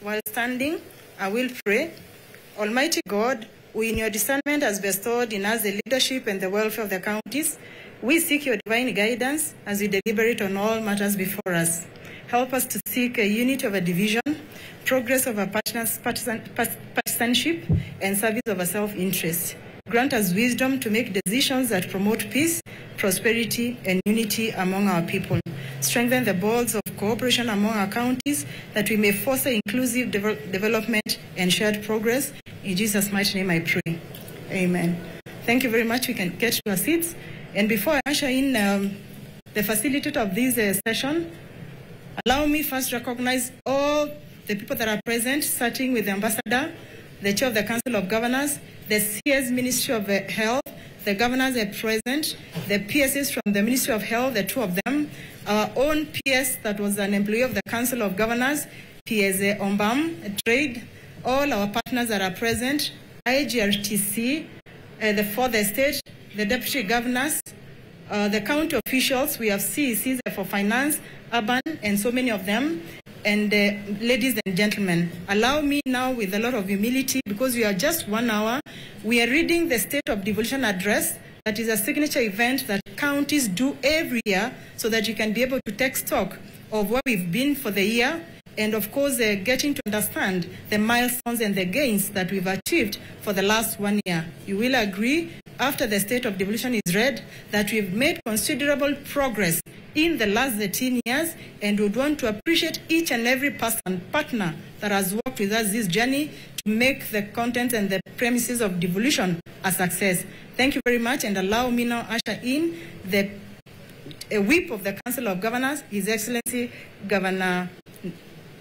While standing, I will pray. Almighty God, who in your discernment has bestowed in us the leadership and the welfare of the counties, we seek your divine guidance as we deliberate on all matters before us. Help us to seek a unity over division, progress over partisanship, and service over self-interest. Grant us wisdom to make decisions that promote peace, prosperity, and unity among our people. Strengthen the bonds of cooperation among our counties that we may foster inclusive development and shared progress. In Jesus' mighty name I pray. Amen. Thank you very much. We can get to our seats. And before I usher in the facilitator of this session, allow me first to recognize all the people that are present, starting with the Ambassador, the Chair of the Council of Governors, the CS Ministry of Health, the governors are present, the PSs from the Ministry of Health, the two of them, our own PS that was an employee of the Council of Governors, PSA Ombam, Trade, all our partners that are present, IGRTC, the Fourth Estate, the Deputy Governors, the county officials, we have CECs for finance, urban, and so many of them. And ladies and gentlemen, allow me now with a lot of humility, because we are just 1 hour, we are reading the State of Devolution Address. That is a signature event that counties do every year so that you can be able to take stock of where we've been for the year, and of course getting to understand the milestones and the gains that we've achieved for the last 1 year. You will agree, after the State of Devolution is read, that we've made considerable progress in the last 13 years, and would want to appreciate each and every partner that has worked with us this journey to make the content and the premises of devolution a success. Thank you very much, and allow me now usher in the whip of the Council of Governors, His Excellency Governor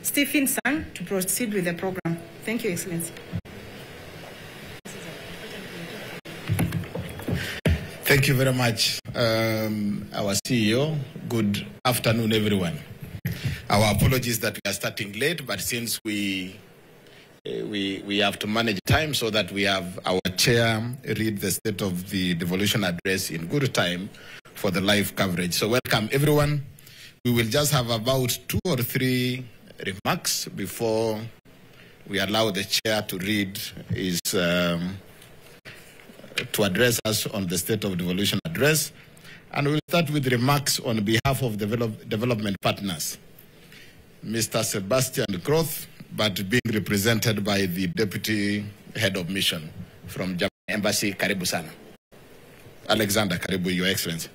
Stephen Sang, to proceed with the program. Thank you, Excellency. Thank you very much, our CEO. Good afternoon, everyone. Our apologies that we are starting late, but since we have to manage time so that we have our chair read the State of the Devolution Address in good time for the live coverage. So welcome, everyone. We will just have about 2 or 3 remarks before we allow the chair to read his to address us on the State of Devolution Address. And we'll start with remarks on behalf of development partners. Mr. Sebastian Groth, but being represented by the Deputy Head of Mission from Japan Embassy, Karibu Sana. Alexander, Karibu, Your Excellency.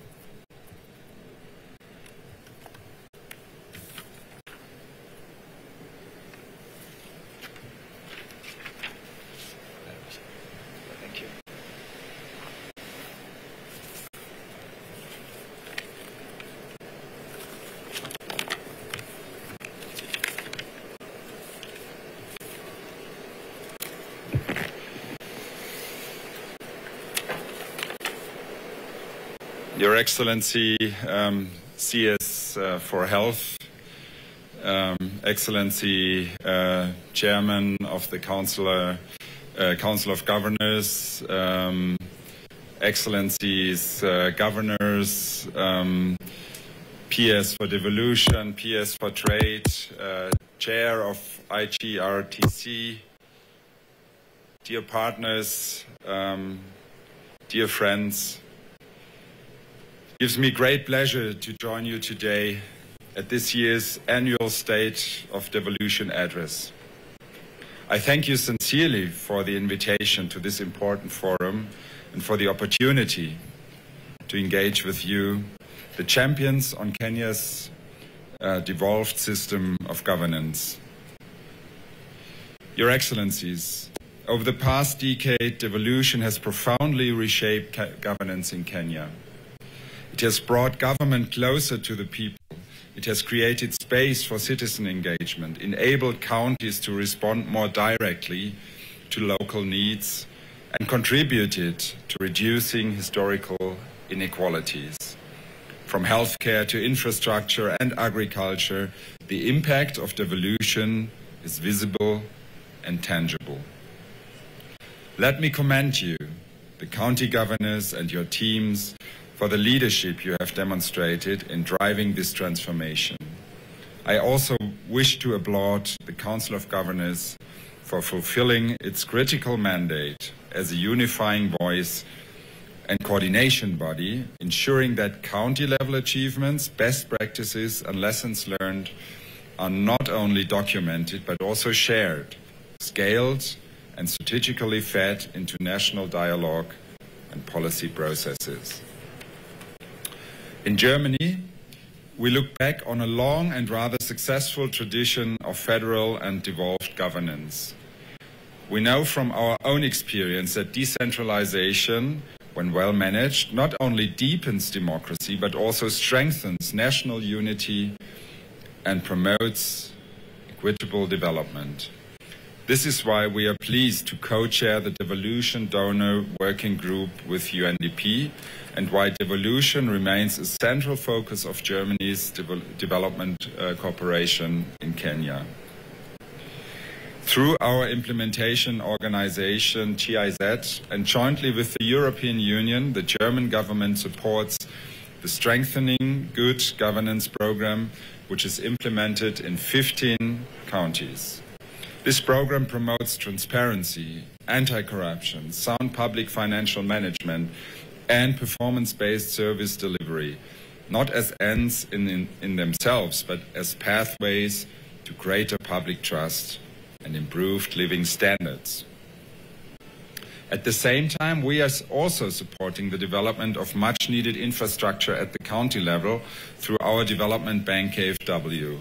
Your Excellency, CS for Health, Excellency, Chairman of the Council of Governors, Excellencies, Governors, PS for Devolution, PS for Trade, Chair of IGRTC, dear partners, dear friends. It gives me great pleasure to join you today at this year's annual State of Devolution Address. I thank you sincerely for the invitation to this important forum and for the opportunity to engage with you, the champions on Kenya's devolved system of governance. Your Excellencies, over the past decade, devolution has profoundly reshaped governance in Kenya. It has brought government closer to the people. It has created space for citizen engagement, enabled counties to respond more directly to local needs, and contributed to reducing historical inequalities. From healthcare to infrastructure and agriculture, the impact of devolution is visible and tangible. Let me commend you the county governors and your teams for the leadership you have demonstrated in driving this transformation. I also wish to applaud the Council of Governors for fulfilling its critical mandate as a unifying voice and coordination body, ensuring that county-level achievements, best practices and lessons learned are not only documented but also shared, scaled and strategically fed into national dialogue and policy processes. In Germany, we look back on a long and rather successful tradition of federal and devolved governance. We know from our own experience that decentralization, when well managed, not only deepens democracy but also strengthens national unity and promotes equitable development. This is why we are pleased to co-chair the Devolution Donor Working Group with UNDP and why devolution remains a central focus of Germany's development cooperation in Kenya. Through our implementation organization GIZ and jointly with the European Union, the German government supports the Strengthening Good Governance program, which is implemented in 15 counties. This program promotes transparency, anti-corruption, sound public financial management, and performance-based service delivery, not as ends in themselves, but as pathways to greater public trust and improved living standards. At the same time, we are also supporting the development of much-needed infrastructure at the county level through our development bank KfW,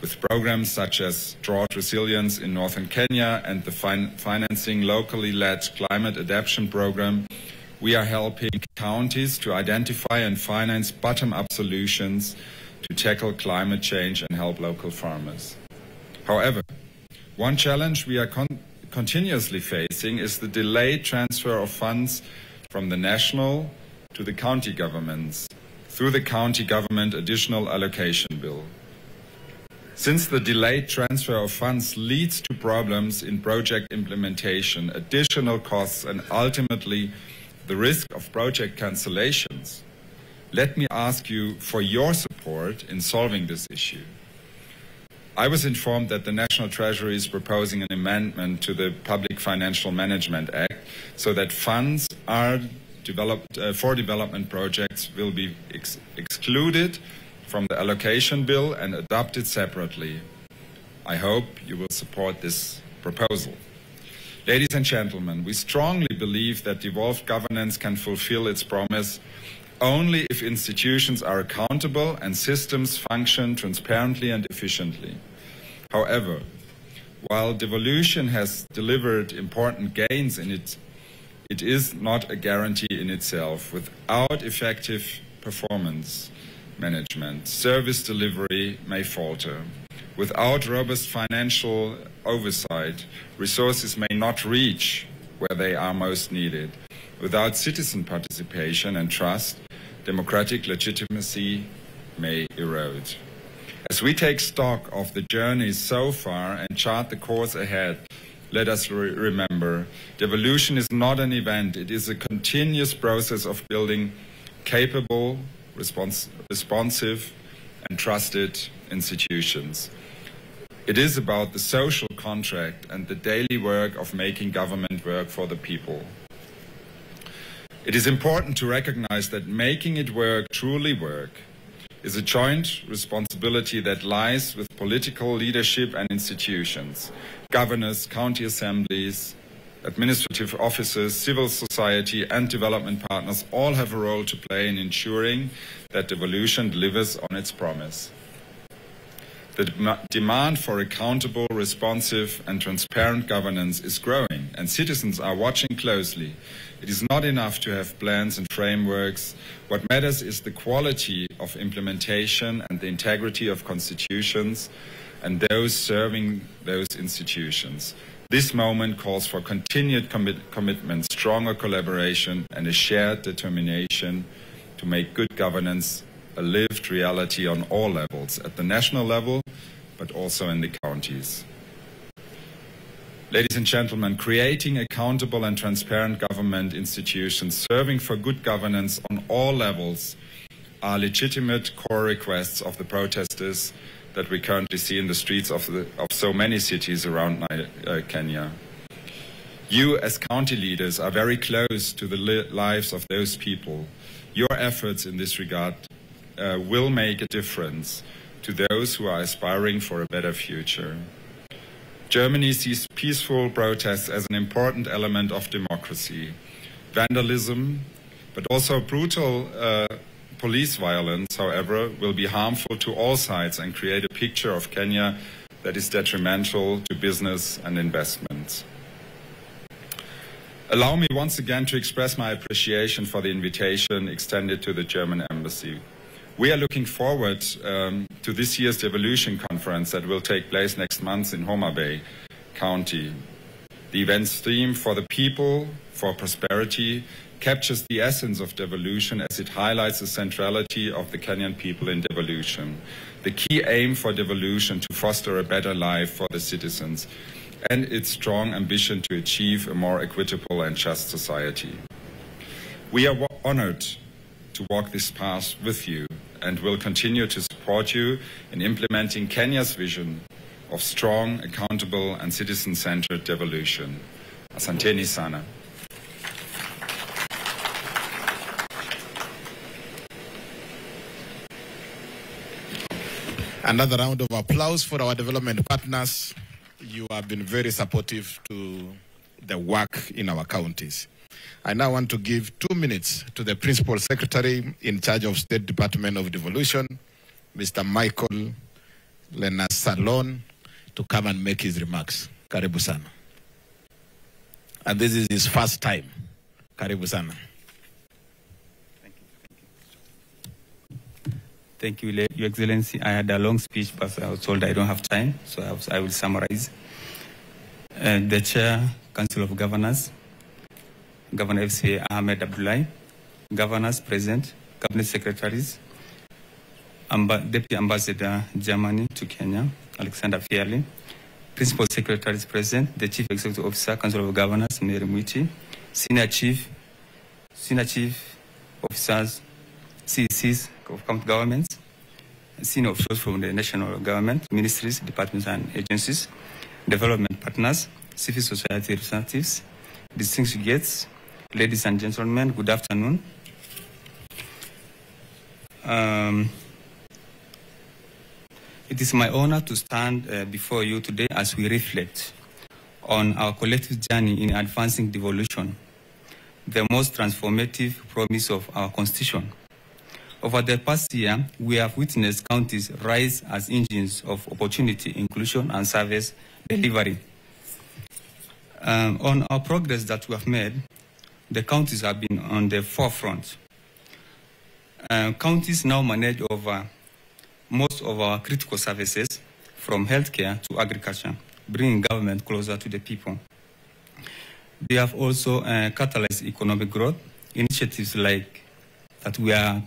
with programs such as drought resilience in northern Kenya and the financing locally led climate adaptation program. We are helping counties to identify and finance bottom-up solutions to tackle climate change and help local farmers. However, one challenge we are continuously facing is the delayed transfer of funds from the national to the county governments through the county government additional allocation bill. Since the delayed transfer of funds leads to problems in project implementation, additional costs and ultimately the risk of project cancellations, let me ask you for your support in solving this issue. I was informed that the National Treasury is proposing an amendment to the Public Financial Management Act so that funds are developed for development projects will be excluded from the allocation bill and adopted separately. I hope you will support this proposal. Ladies and gentlemen, we strongly believe that devolved governance can fulfill its promise only if institutions are accountable and systems function transparently and efficiently. However, while devolution has delivered important gains in it is not a guarantee in itself. Without effective performance management, service delivery may falter. Without robust financial oversight, resources may not reach where they are most needed. Without citizen participation and trust, democratic legitimacy may erode. As we take stock of the journey so far and chart the course ahead, let us remember, devolution is not an event. It is a continuous process of building capable, responsive, and trusted institutions. It is about the social contract and the daily work of making government work for the people. It is important to recognize that making it work, truly work, is a joint responsibility that lies with political leadership and institutions. Governors, county assemblies, administrative officers, civil society and development partners all have a role to play in ensuring that devolution delivers on its promise. The demand for accountable, responsive and transparent governance is growing and citizens are watching closely. It is not enough to have plans and frameworks. What matters is the quality of implementation and the integrity of constitutions and those serving those institutions. This moment calls for continued commitment, stronger collaboration and a shared determination to make good governance a lived reality on all levels, at the national level, but also in the counties. Ladies and gentlemen, creating accountable and transparent government institutions serving for good governance on all levels are legitimate core requests of the protesters that we currently see in the streets of so many cities around Kenya. You as county leaders are very close to the lives of those people. Your efforts in this regard will make a difference to those who are aspiring for a better future. Germany sees peaceful protests as an important element of democracy. Vandalism, but also brutal police violence, however, will be harmful to all sides and create a picture of Kenya that is detrimental to business and investments. Allow me once again to express my appreciation for the invitation extended to the German embassy. We are looking forward to this year's Devolution conference that will take place next month in Homa Bay County. The event's theme, For the People, for Prosperity, captures the essence of devolution as it highlights the centrality of the Kenyan people in devolution. The key aim for devolution to foster a better life for the citizens and its strong ambition to achieve a more equitable and just society. We are honored to walk this path with you and will continue to support you in implementing Kenya's vision of strong, accountable and citizen-centered devolution. Asanteni sana. Another round of applause for our development partners. You have been very supportive to the work in our counties. I now want to give 2 minutes to the Principal Secretary in charge of State Department of Devolution, Mr. Michael Lenasalon, to come and make his remarks. Karibu sana. And this is his first time. Karibu sana. Thank you, Your Excellency. I had a long speech, but I was told I don't have time, so I will summarize. The Chair, Council of Governors, Governor FCA Ahmed Abdullahi, Governors present, Cabinet Secretaries, Deputy Ambassador Germany to Kenya, Alexander Fiali, Principal Secretaries present, the Chief Executive Officer, Council of Governors, Mary Mwiti, Senior Chief Officers, CECs of county governments, senior officials from the national government, ministries, departments and agencies, development partners, civil society representatives, distinguished guests, ladies and gentlemen, good afternoon. It is my honor to stand before you today as we reflect on our collective journey in advancing devolution, the most transformative promise of our Constitution. Over the past year, we have witnessed counties rise as engines of opportunity, inclusion, and service delivery. On our progress that we have made, the counties have been on the forefront. Counties now manage over most of our critical services, from healthcare to agriculture, bringing government closer to the people. They have also catalyzed economic growth. Initiatives like that we are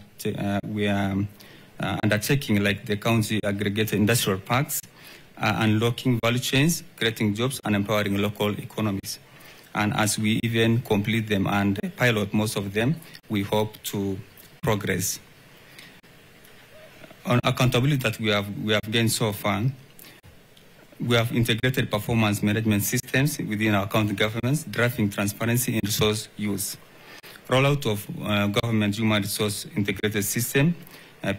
undertaking, like the county aggregated industrial parks, unlocking value chains, creating jobs, and empowering local economies. And as we even complete them and pilot most of them, we hope to progress. On accountability that we have gained so far, we have integrated performance management systems within our county governments, driving transparency in resource use. Rollout of government human resource integrated system,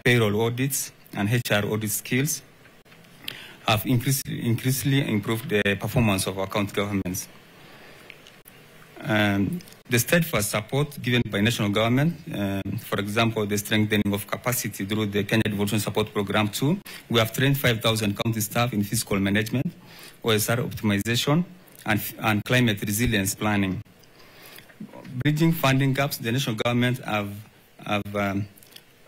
payroll audits, and HR audit skills have increasingly improved the performance of our county governments. The steadfast support given by national government, for example, the strengthening of capacity through the Kenya Devolution Support Program 2, we have trained 5,000 county staff in fiscal management, OSR optimization, and climate resilience planning. Bridging funding gaps, the national government have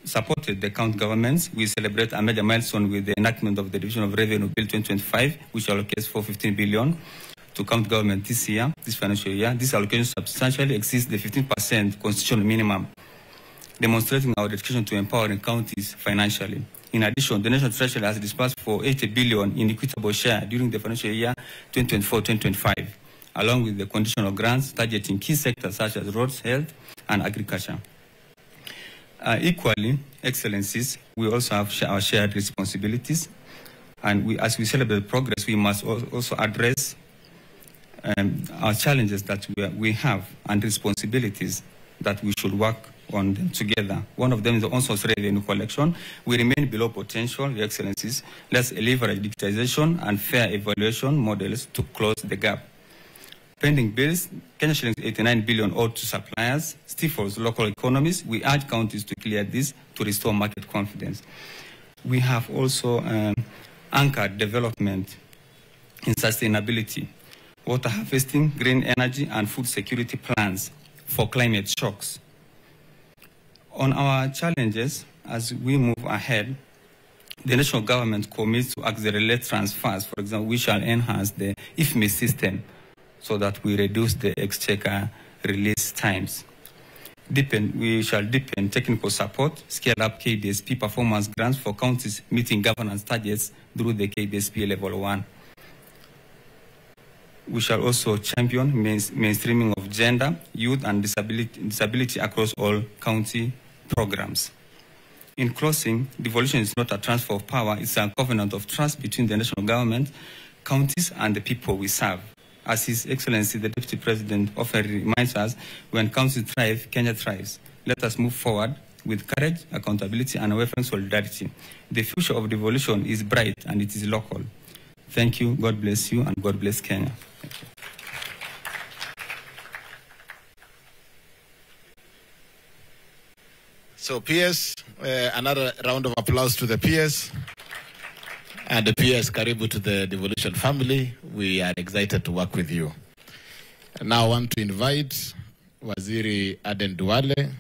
supported the county governments. We celebrate a major milestone with the enactment of the Division of Revenue Bill 2025, which allocates for 15 billion to county government this year, this financial year. This allocation substantially exceeds the 15% constitutional minimum, demonstrating our dedication to empowering counties financially. In addition, the National Treasury has disbursed for 80 billion in equitable share during the financial year 2024-2025, along with the conditional grants targeting key sectors such as roads, health, and agriculture. Equally, Excellencies, we also have our shared responsibilities, and as we celebrate progress, we must also address our challenges that we have and responsibilities that we should work on them together. One of them is the on-source revenue collection. We remain below potential, Your Excellencies. Let's leverage digitization and fair evaluation models to close the gap. Pending bills, Kenya shillings 89 billion owed to suppliers, stifles local economies. We urge counties to clear this to restore market confidence. We have also anchored development in sustainability, water harvesting, green energy, and food security plans for climate shocks. On our challenges, as we move ahead, the national government commits to accelerate transfers. For example, we shall enhance the IFMI system so that we reduce the exchequer release times. We shall deepen technical support, scale up KDSP performance grants for counties meeting governance targets through the KDSP Level 1. We shall also champion mainstreaming of gender, youth, and disability across all county programs. In closing, devolution is not a transfer of power, it's a covenant of trust between the national government, counties, and the people we serve. As His Excellency, the Deputy President, often reminds us, when counties thrive, Kenya thrives. Let us move forward with courage, accountability, and unwavering solidarity. The future of devolution is bright, and it is local. Thank you, God bless you, and God bless Kenya. Thank you. So PS, another round of applause to the PS. And the PS, karibu to the Devolution family. We are excited to work with you. And now I want to invite Waziri Aden Duale,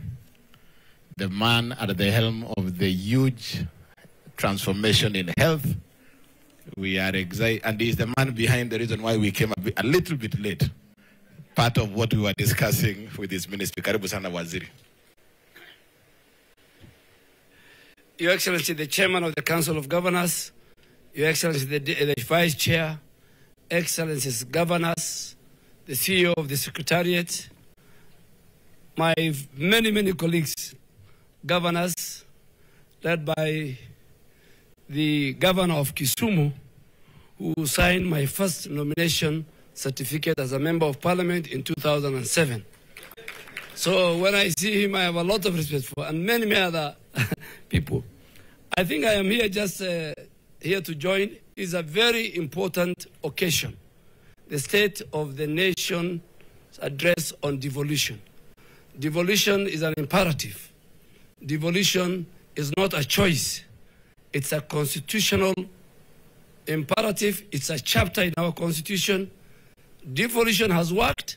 the man at the helm of the huge transformation in health. We are excited, and he's the man behind the reason why we came a little bit late. Part of what we were discussing with his ministry. Karibu sana Waziri. Your Excellency, the Chairman of the Council of Governors, Your Excellency, the Vice Chair, Excellencies, Governors, the CEO of the Secretariat, my many colleagues, governors, led by the Governor of Kisumu, who signed my first nomination certificate as a Member of Parliament in 2007. So when I see him, I have a lot of respect for, and many other people. I think I am here just here to join. It's a very important occasion, the State of the Nation's address on devolution. Devolution is an imperative. Devolution is not a choice. It's a constitutional imperative. It's a chapter in our constitution. Devolution has worked.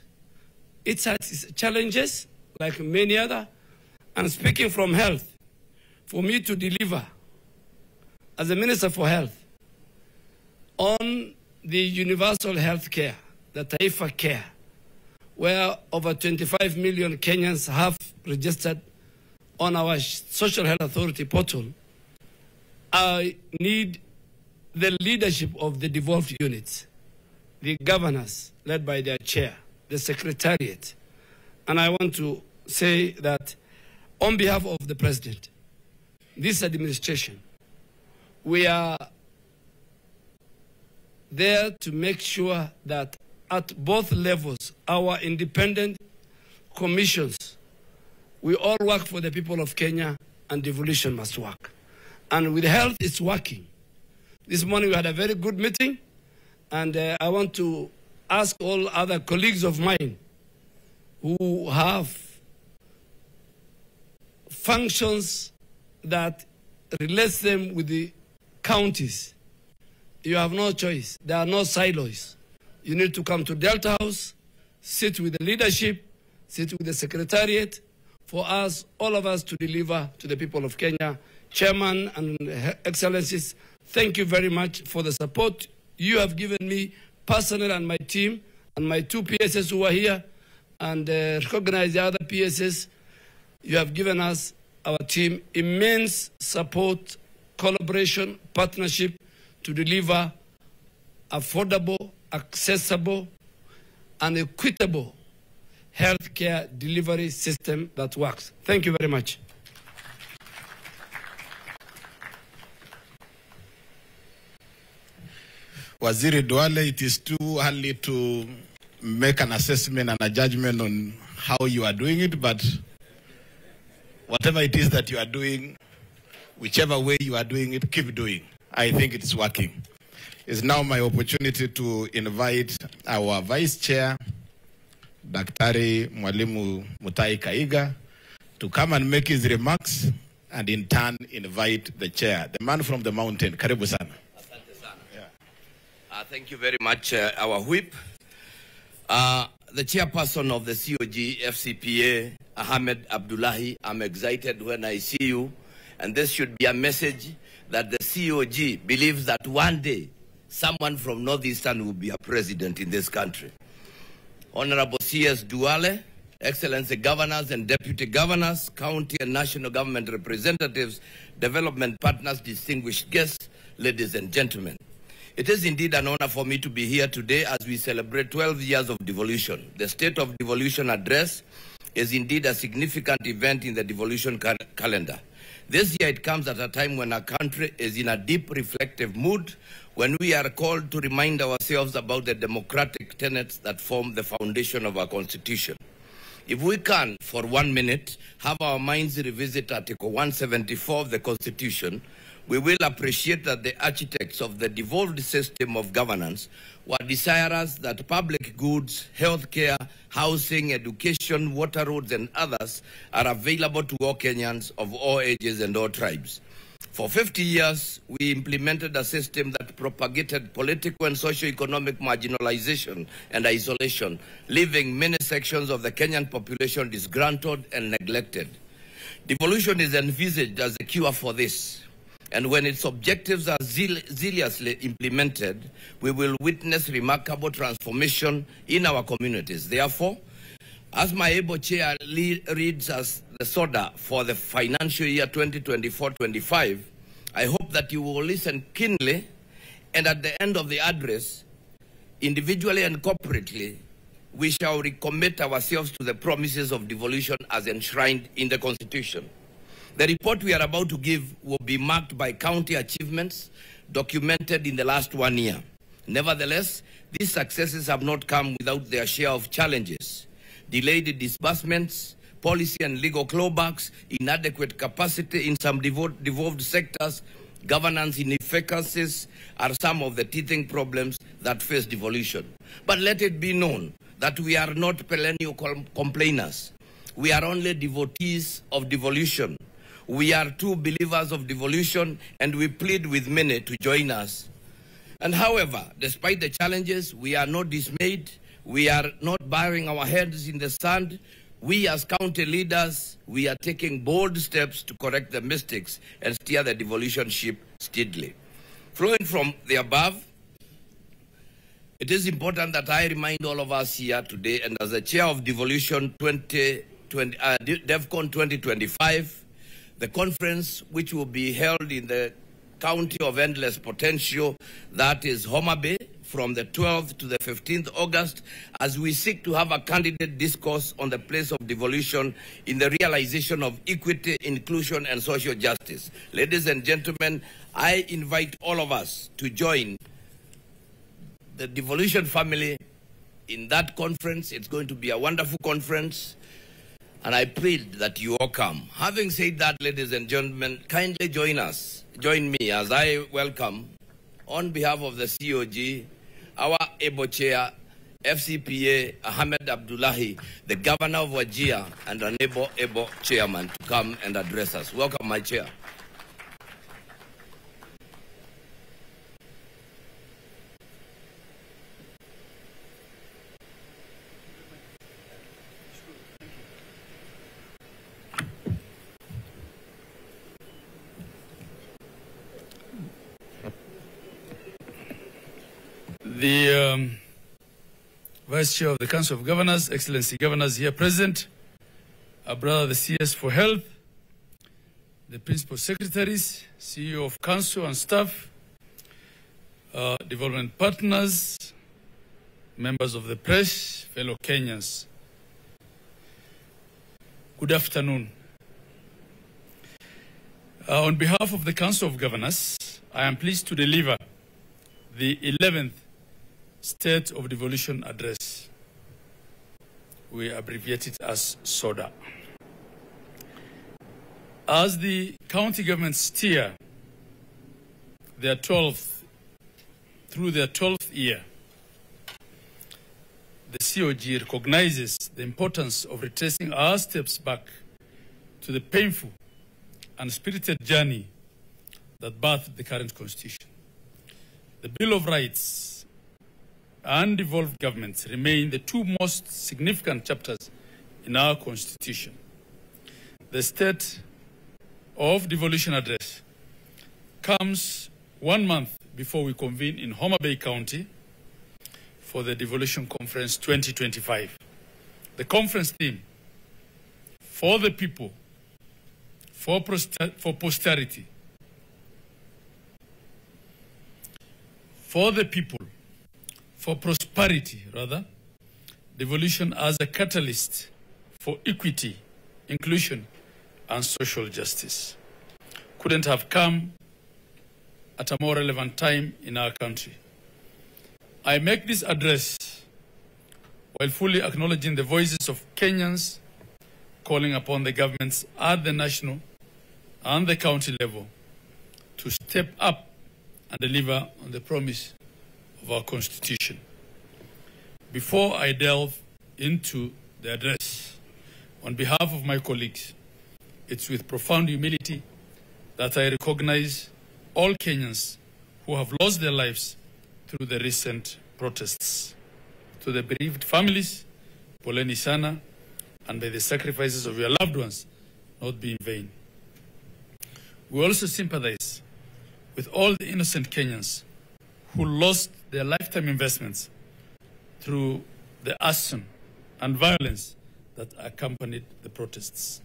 It has its challenges, like many other. And speaking from health, for me to deliver as a Minister for Health on the universal health care, the Taifa Care, where over 25 million Kenyans have registered on our Social Health Authority portal, I need the leadership of the devolved units, the governors led by their chair, the Secretariat. And I want to say that on behalf of the President, this administration, we are there to make sure that at both levels, our independent commissions, we all work for the people of Kenya, and devolution must work. And with health, it's working. This morning we had a very good meeting, and I want to ask all other colleagues of mine who have functions that relates them with the counties. You have no choice. There are no silos. You need to come to Delta House, sit with the leadership, sit with the Secretariat, for us, all of us, to deliver to the people of Kenya. Chairman and Excellencies, thank you very much for the support you have given me personally and my team and my two PSS who are here, and recognize the other PSS. You have given us, our team, immense support, collaboration, partnership to deliver affordable, accessible, and equitable healthcare delivery system that works. Thank you very much. Waziri Duale, it is too early to make an assessment and a judgment on how you are doing it, but whatever it is that you are doing, whichever way you are doing it, keep doing. I think it is working. It's now my opportunity to invite our Vice Chair, Daktari Mwalimu Mutai Kaiga, to come and make his remarks, and in turn invite the Chair, the man from the mountain. Karibu sana. Thank you very much, our whip. The chairperson of the COG FCPA, Ahmed Abdullahi, I'm excited when I see you, and this should be a message that the COG believes that one day someone from Northeastern will be a president in this country. Honorable C.S. Duale, Excellency Governors and Deputy Governors, County and National Government Representatives, Development Partners, distinguished guests, ladies and gentlemen. It is indeed an honor for me to be here today as we celebrate 12 years of devolution. The State of Devolution Address is indeed a significant event in the devolution calendar. This year it comes at a time when our country is in a deep reflective mood, when we are called to remind ourselves about the democratic tenets that form the foundation of our Constitution. If we can, for 1 minute, have our minds revisit Article 174 of the Constitution, we will appreciate that the architects of the devolved system of governance were desirous that public goods, healthcare, housing, education, water roads, and others are available to all Kenyans of all ages and all tribes. For 50 years, we implemented a system that propagated political and socio-economic marginalization and isolation, leaving many sections of the Kenyan population disgruntled and neglected. Devolution is envisaged as a cure for this. And when its objectives are zealously implemented, we will witness remarkable transformation in our communities. Therefore, as my able chair reads as the SODA for the financial year 2024-25, I hope that you will listen keenly, and at the end of the address, individually and corporately, we shall recommit ourselves to the promises of devolution as enshrined in the Constitution. The report we are about to give will be marked by county achievements documented in the last 1 year. Nevertheless, these successes have not come without their share of challenges. Delayed disbursements, policy and legal clawbacks, inadequate capacity in some devolved sectors, governance inefficacies are some of the teething problems that face devolution. But let it be known that we are not perennial complainers. We are only devotees of devolution. We are true believers of devolution, and we plead with many to join us. And however, despite the challenges, we are not dismayed. We are not burying our heads in the sand. We as county leaders, we are taking bold steps to correct the mistakes and steer the devolution ship steadily. Flowing from the above, it is important that I remind all of us here today, and as the chair of Devolution DEVCON 2025, the conference which will be held in the County of Endless Potential, that is Homa Bay, from the 12th to the 15th August, as we seek to have a candidate discourse on the place of devolution in the realization of equity, inclusion, and social justice. Ladies and gentlemen, I invite all of us to join the devolution family in that conference. It's going to be a wonderful conference, and I plead that you all come. Having said that, ladies and gentlemen, kindly join me as I welcome, on behalf of the COG, our able chair, FCPA, Ahmed Abdullahi, the governor of Wajir, and an able chairman to come and address us. Welcome, my chair. The Vice Chair of the Council of Governors, Excellency Governors here present, our brother the CS for Health, the principal secretaries, CEO of council and staff, development partners, members of the press, fellow Kenyans. Good afternoon. On behalf of the Council of Governors, I am pleased to deliver the 11th State of Devolution Address. We abbreviate it as SODA. As the county governments steer through their 12th year, the COG recognizes the importance of retracing our steps back to the painful and spirited journey that birthed the current constitution. The Bill of Rights and devolved governments remain the two most significant chapters in our constitution. The State of Devolution Address comes 1 month before we convene in Homa Bay County for the Devolution Conference 2025. The conference theme, for the people, for posterity, for the people, for prosperity, rather, devolution as a catalyst for equity, inclusion, and social justice. Couldn't have come at a more relevant time in our country. I make this address while fully acknowledging the voices of Kenyans, calling upon the governments at the national and the county level to step up and deliver on the promise of our Constitution. Before I delve into the address, on behalf of my colleagues, it's with profound humility that I recognize all Kenyans who have lost their lives through the recent protests. To the bereaved families, poleni sana, and by the sacrifices of your loved ones not be in vain. We also sympathize with all the innocent Kenyans who lost their lifetime investments through the arson and violence that accompanied the protests.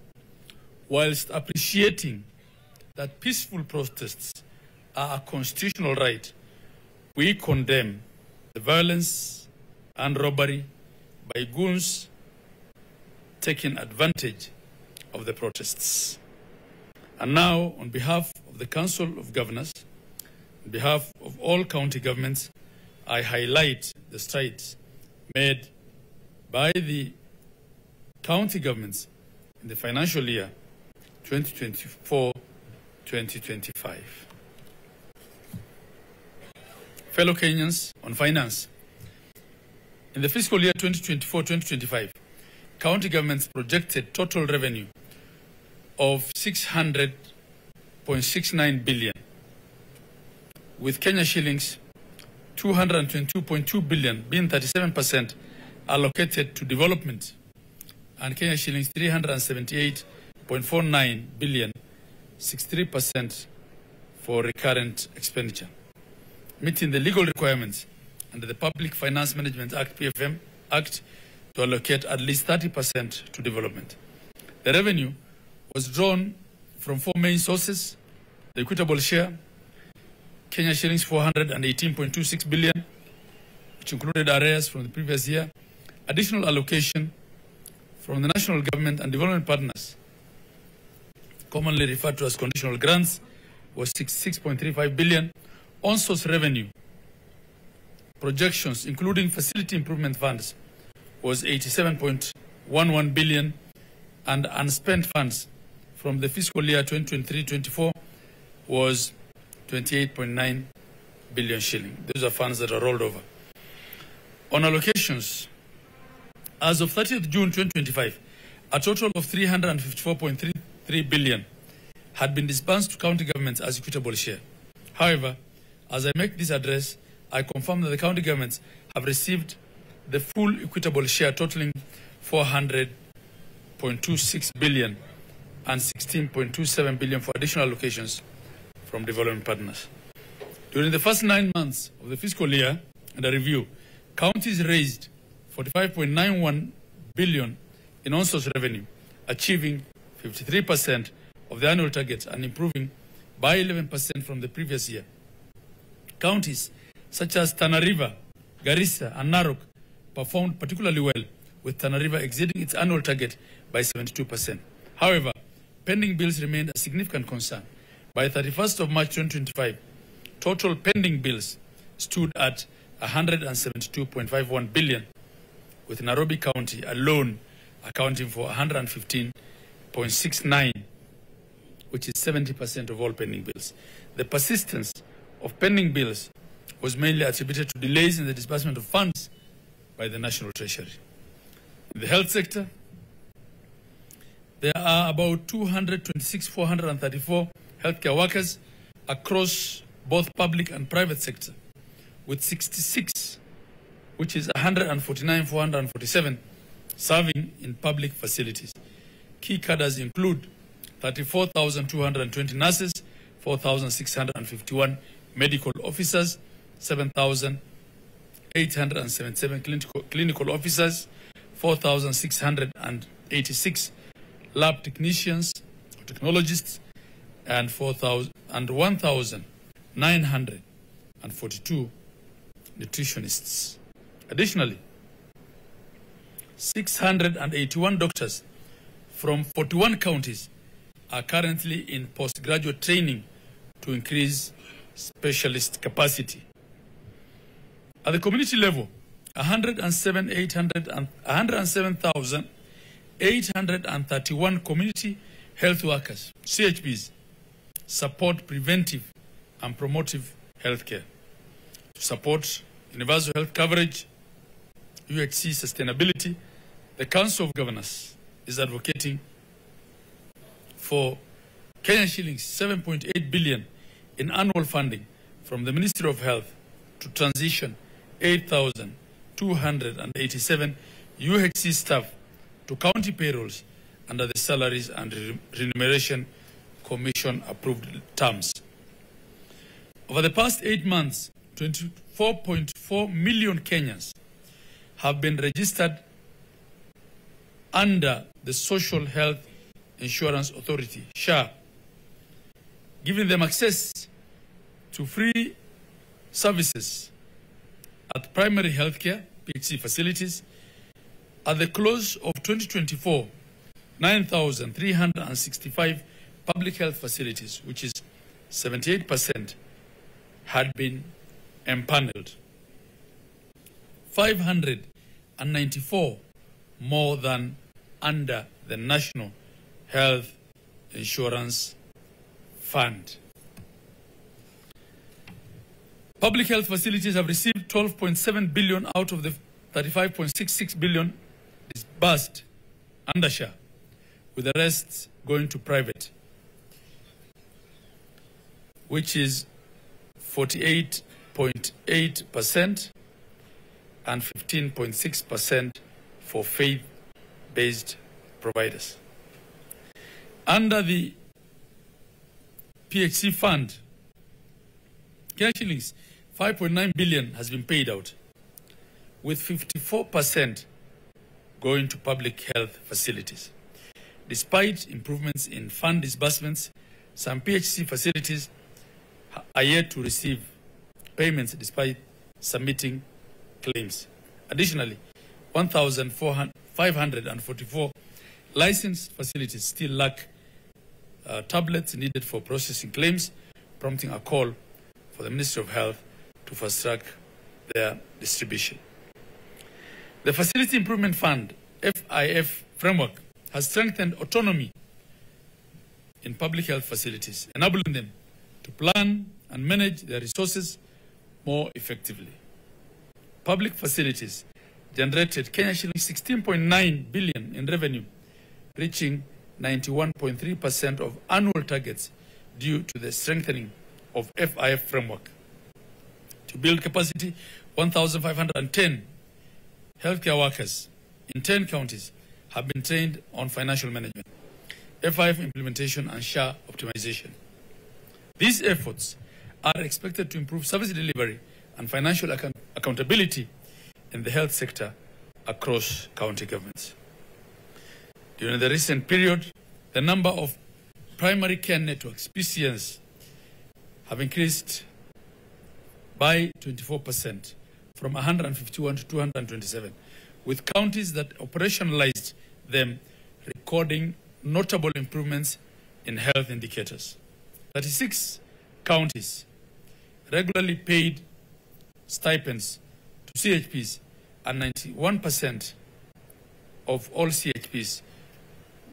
Whilst appreciating that peaceful protests are a constitutional right, we condemn the violence and robbery by goons taking advantage of the protests. And now, on behalf of the Council of Governors, on behalf of all county governments, I highlight the strides made by the county governments in the financial year 2024-2025. Fellow Kenyans, on finance, in the fiscal year 2024-2025, county governments projected total revenue of 600.69 billion, with Kenya shillings 222.2 billion being 37% allocated to development, and Kenya shillings 378.49 billion, 63% for recurrent expenditure, meeting the legal requirements under the Public Finance Management Act, PFM Act, to allocate at least 30% to development. The revenue was drawn from four main sources: the equitable share, Kenya shillings 418.26 billion, which included arrears from the previous year, additional allocation from the national government and development partners, commonly referred to as conditional grants, was 66.35 billion, on-source revenue projections, including facility improvement funds, was 87.11 billion, and unspent funds from the fiscal year 2023-24 was 28.9 billion shilling. Those are funds that are rolled over. On allocations, as of 30th June 2025, a total of 354.33 billion had been disbursed to county governments as equitable share. However, as I make this address, I confirm that the county governments have received the full equitable share totaling 400.26 billion and 16.27 billion for additional allocations from development partners. During the first 9 months of the fiscal year under review, counties raised 45.91 billion in on-source revenue, achieving 53% of the annual target and improving by 11% from the previous year. Counties such as Tana River, Garissa, and Narok performed particularly well, with Tana River exceeding its annual target by 72%. However, pending bills remained a significant concern. By 31st of March 2025, total pending bills stood at 172.51 billion, with Nairobi County alone accounting for 115.69, which is 70% of all pending bills. The persistence of pending bills was mainly attributed to delays in the disbursement of funds by the National Treasury. In the health sector, there are about 226,434 healthcare workers across both public and private sector, with 66, which is 149,447, serving in public facilities. Key cadres include 34,220 nurses, 4,651 medical officers, 7,877 clinical officers, 4,686 lab technicians, technologists, and 1,942 nutritionists. Additionally, 681 doctors from 41 counties are currently in postgraduate training to increase specialist capacity. At the community level, 107,831 community health workers, CHPs, support preventive and promotive healthcare. To support universal health coverage, UHC sustainability, the Council of Governors is advocating for Kenya shillings 7.8 billion in annual funding from the Ministry of Health to transition 8,287 UHC staff to county payrolls under the Salaries and Remuneration Commission approved terms. Over the past 8 months, 24.4 million Kenyans have been registered under the Social Health Insurance Authority, SHA, giving them access to free services at primary healthcare, PHC facilities. At the close of 2024, 9,365 public health facilities, which is 78%, had been empaneled. 594 more than under the National Health Insurance Fund. Public health facilities have received 12.7 billion out of the 35.66 billion disbursed under SHA, with the rest going to private, which is 48.8% and 15.6% for faith-based providers. Under the PHC fund, Kenya shillings 5.9 billion has been paid out, with 54% going to public health facilities. Despite improvements in fund disbursements, some PHC facilities are yet to receive payments despite submitting claims. Additionally, 1,544 licensed facilities still lack tablets needed for processing claims, prompting a call for the Ministry of Health to fast-track their distribution. The Facility Improvement Fund, FIF framework, has strengthened autonomy in public health facilities, enabling them to plan and manage their resources more effectively. Public facilities generated Kenya shillings 16.9 billion in revenue, reaching 91.3% of annual targets due to the strengthening of FIF framework. To build capacity, 1,510 healthcare workers in 10 counties have been trained on financial management, FIF implementation, and SHA optimization. These efforts are expected to improve service delivery and financial accountability in the health sector across county governments. During the recent period, the number of primary care networks, PCNs, have increased by 24%, from 151 to 227, with counties that operationalized them recording notable improvements in health indicators. 36 counties regularly paid stipends to CHPs, and 91% of all CHPs,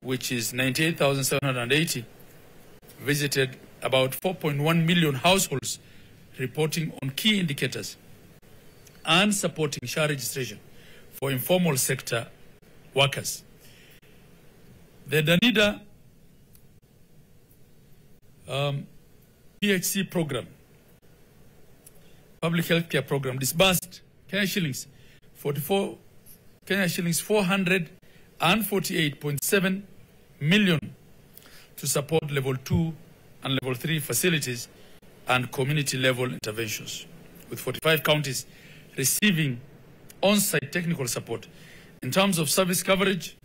which is 98,780, visited about 4.1 million households, reporting on key indicators and supporting SHA registration for informal sector workers. The Danida PHC program, public health care program, disbursed Kenya shillings 448.7 million to support level 2 and level 3 facilities and community level interventions, with 45 counties receiving on-site technical support. In terms of service coverage,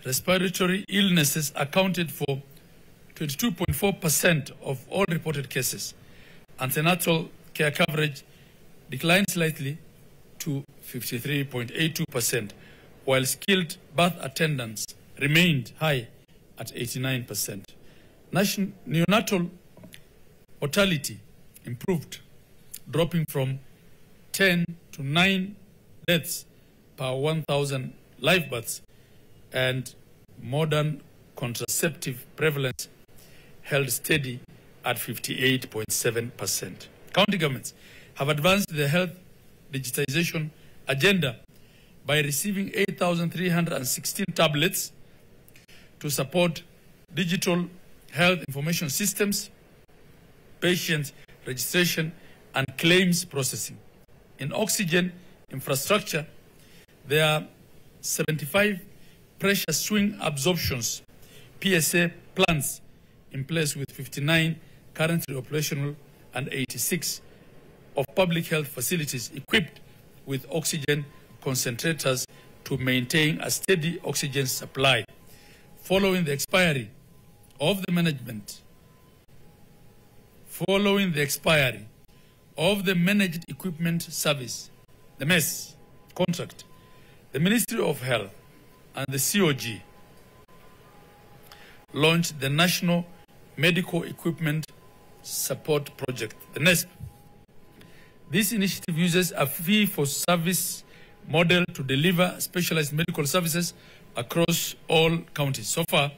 respiratory illnesses accounted for 22.4% of all reported cases. Antenatal care coverage declined slightly to 53.82%, while skilled birth attendance remained high at 89%. Neonatal mortality improved, dropping from 10 to 9 deaths per 1,000 live births, and modern contraceptive prevalence held steady at 58.7%. County governments have advanced the health digitization agenda by receiving 8,316 tablets to support digital health information systems, patient registration, and claims processing. In oxygen infrastructure, there are 75 pressure swing absorptions, PSA plants, in place, with 59 currently operational and 86 of public health facilities equipped with oxygen concentrators to maintain a steady oxygen supply. Following the expiry of the Managed Equipment Service, the MES contract, the Ministry of Health and the COG launched the National Medical Equipment Support Project, the NESP. This initiative uses a fee-for-service model to deliver specialized medical services across all counties. So far,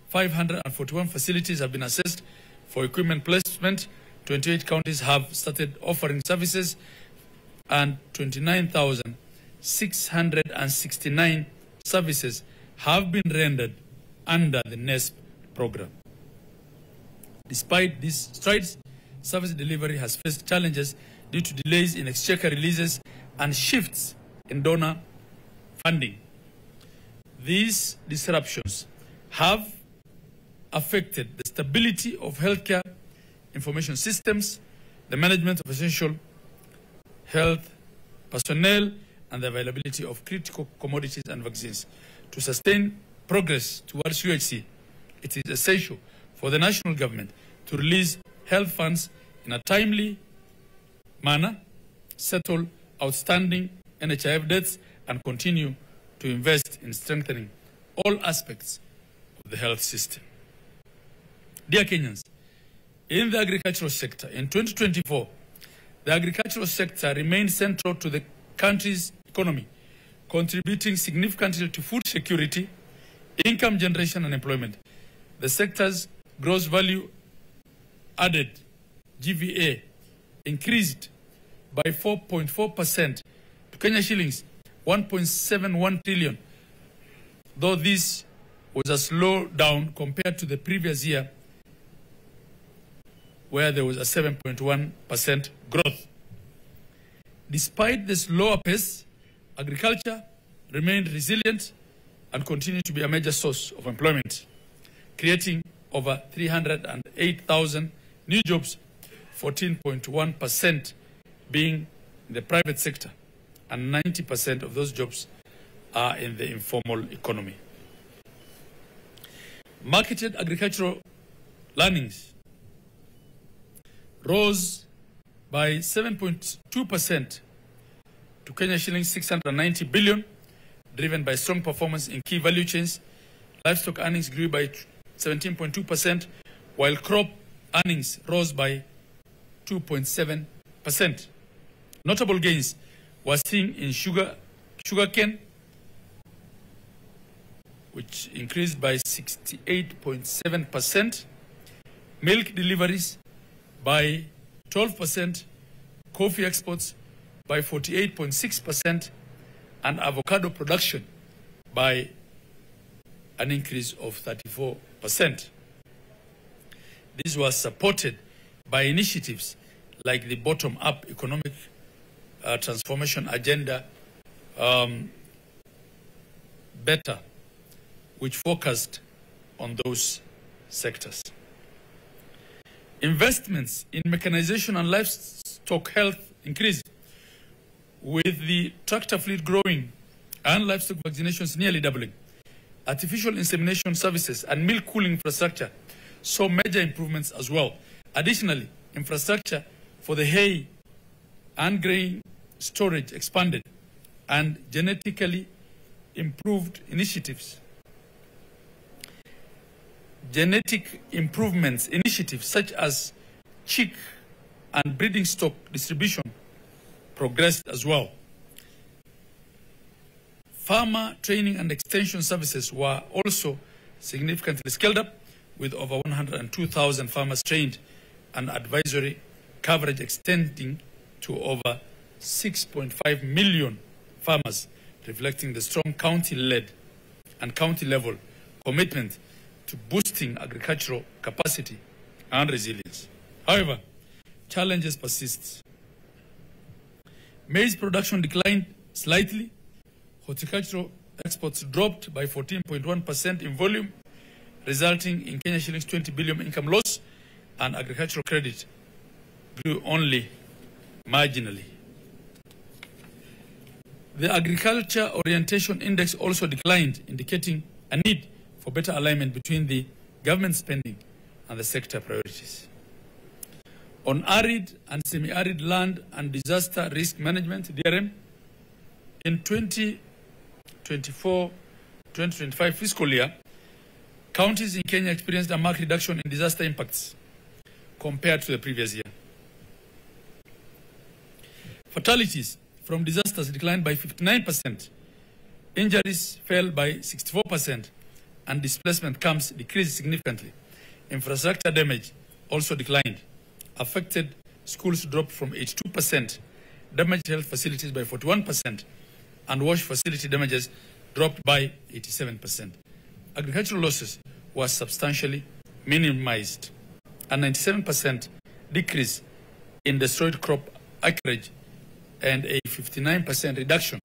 541 facilities have been assessed for equipment placement. 28 counties have started offering services, and 29,669 services have been rendered under the NESP program. Despite these strides, service delivery has faced challenges due to delays in exchequer releases and shifts in donor funding. These disruptions have affected the stability of healthcare information systems, the management of essential health personnel, and the availability of critical commodities and vaccines. To sustain progress towards UHC, it is essential for the national government to release health funds in a timely manner, settle outstanding NHIF debts, and continue to invest in strengthening all aspects of the health system. Dear Kenyans, in the agricultural sector, in 2024, the agricultural sector remained central to the country's economy, contributing significantly to food security, income generation, and employment. The sector's gross value added, GVA, increased by 4.4% to Kenya shillings 1.71 trillion, though this was a slowdown compared to the previous year, where there was a 7.1% growth. Despite this lower pace, agriculture remained resilient and continued to be a major source of employment, creating over 308,000 new jobs, 14.1% being in the private sector, and 90% of those jobs are in the informal economy. Marketed agricultural earnings rose by 7.2% to Kenya shillings 690 billion, driven by strong performance in key value chains. Livestock earnings grew by 17.2%, while crop earnings rose by 2.7%. Notable gains were seen in sugarcane, which increased by 68.7%, milk deliveries by 12%, coffee exports by 48.6%, and avocado production by an increase of 34%. This was supported by initiatives like the bottom-up economic transformation agenda, better, which focused on those sectors. Investments in mechanization and livestock health increased, with the tractor fleet growing and livestock vaccinations nearly doubling. Artificial insemination services and milk cooling infrastructure saw major improvements as well. Additionally, infrastructure for the hay and grain storage expanded, and genetically improved initiatives. Genetic improvements initiatives such as chick and breeding stock distribution progressed as well. Farmer training and extension services were also significantly scaled up, with over 102,000 farmers trained and advisory coverage extending to over 6.5 million farmers, reflecting the strong county-led and county-level commitment to boosting agricultural capacity and resilience. However, challenges persist. Maize production declined slightly. Horticultural exports dropped by 14.1% in volume, resulting in Kenya shillings 20 billion income loss, and agricultural credit grew only marginally. The Agriculture Orientation Index also declined, indicating a need for better alignment between the government spending and the sector priorities. On arid and semi-arid land and disaster risk management, DRM, in 2024-2025 fiscal year, counties in Kenya experienced a marked reduction in disaster impacts compared to the previous year. Fatalities from disasters declined by 59%, injuries fell by 64%, and displacement camps decreased significantly. Infrastructure damage also declined. Affected schools dropped from 82%, damaged health facilities by 41%, and wash facility damages dropped by 87%. Agricultural losses were substantially minimized. A 97% decrease in destroyed crop acreage and a 59% reduction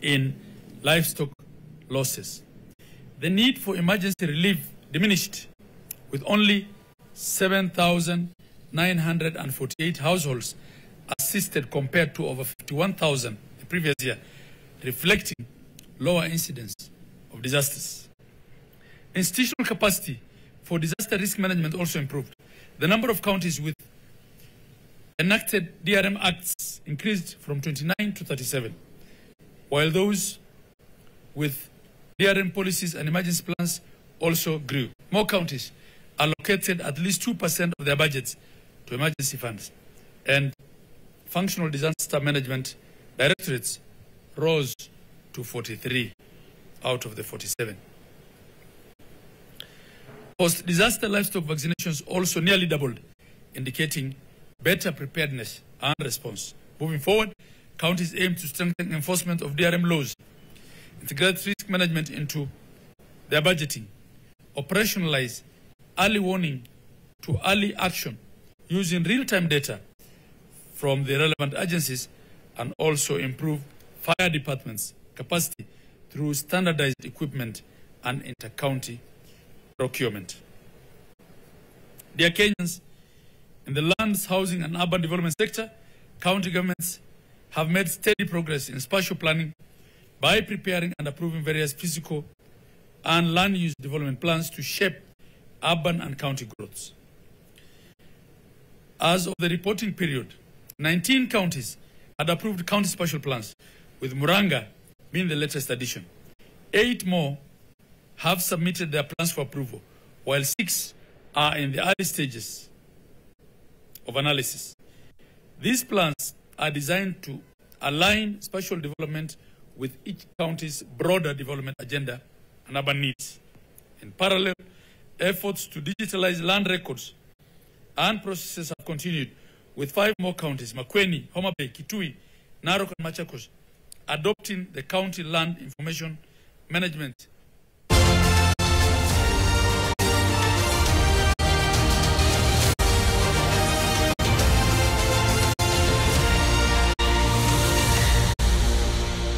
in livestock losses. The need for emergency relief diminished, with only 7,948 households assisted compared to over 51,000 the previous year, reflecting lower incidence of disasters. Institutional capacity for disaster risk management also improved. The number of counties with enacted DRM acts increased from 29 to 37, while those with DRM policies and emergency plans also grew. More counties allocated at least 2% of their budgets to emergency funds, and functional disaster management directorates rose to 43 out of the 47. Post-disaster livestock vaccinations also nearly doubled, indicating better preparedness and response. Moving forward, counties aim to strengthen enforcement of DRM laws, integrate risk management into their budgeting, operationalize early warning to early action using real-time data from the relevant agencies, and also improve fire departments' capacity through standardized equipment and inter-county procurement. Dear Kenyans, in the lands, housing and urban development sector, county governments have made steady progress in spatial planning by preparing and approving various physical and land use development plans to shape urban and county growths. As of the reporting period, 19 counties had approved county special plans, with Muranga being the latest addition. 8 more have submitted their plans for approval, while 6 are in the early stages of analysis. These plans are designed to align special development with each county's broader development agenda and urban needs. In parallel, efforts to digitalize land records and processes have continued, with 5 more counties, Makueni, Homa Bay, Kitui, Narok, and Machakos, adopting the County Land Information Management